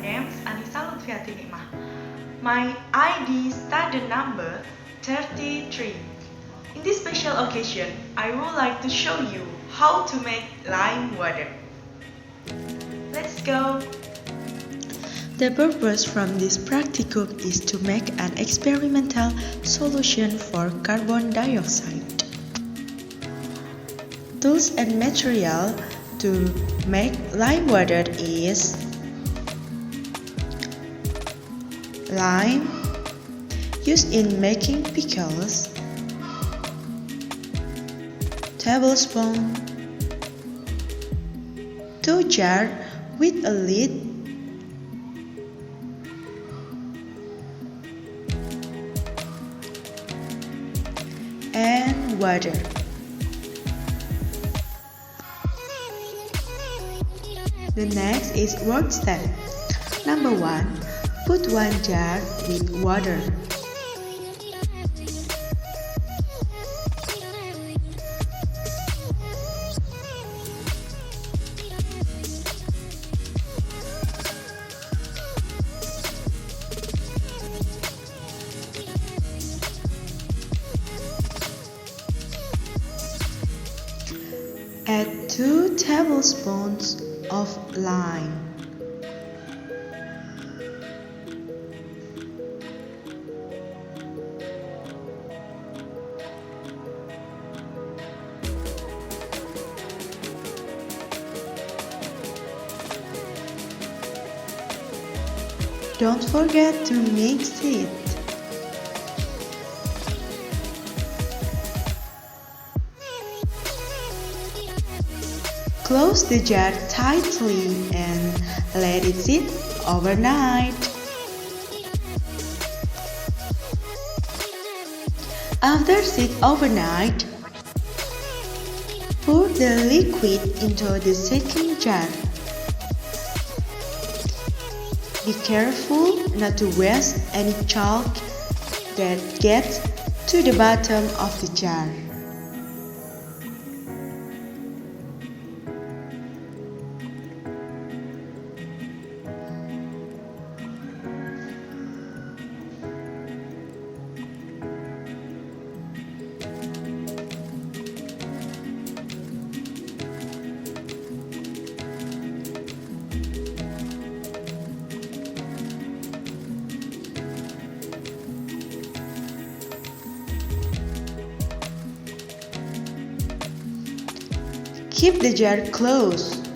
name is Anisa Luthfiyyatin. My ID standard number 33. In this special occasion, I would like to show you how to make lime water. Let's go! The purpose from this practikum is to make an experimental solution for carbon dioxide. Tools and material to make lime water is lime used in making pickles, tablespoon, 2 jars with a lid, and water. The next is work step. Number 1. Put 1 jar with water. Add 2 tablespoons of lime. Don't forget to mix it. Close the jar tightly and let it sit overnight. After sit overnight, pour the liquid into the second jar. Be careful not to waste any chalk that gets to the bottom of the jar. Keep the jar closed.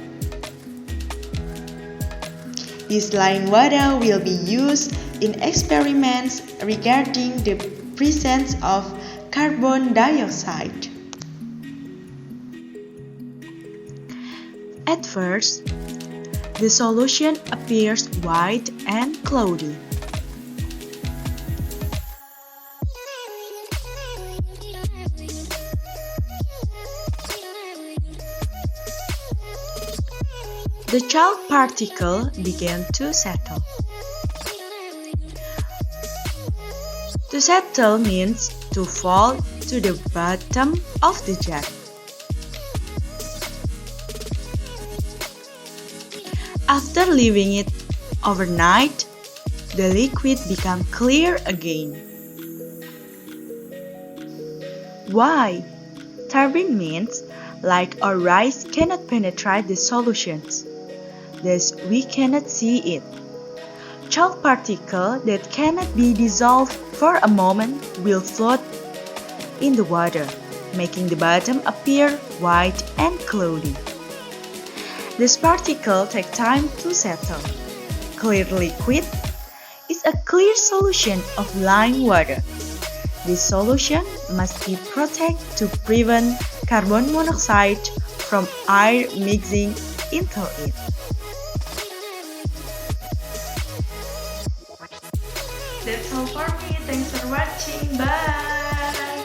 This lime water will be used in experiments regarding the presence of carbon dioxide. At first, the solution appears white and cloudy. The chalk particle began to settle. To settle means to fall to the bottom of the jar. After leaving it overnight, the liquid becomes clear again. Why? Turbine means light or rays cannot penetrate the solutions. Thus, we cannot see it. Chalk particles that cannot be dissolved for a moment will float in the water, making the bottom appear white and cloudy. This particle take time to settle. Clear liquid is a clear solution of lime water. This solution must be protected to prevent carbon monoxide from air mixing into it. That's all for me. Thanks for watching. Bye!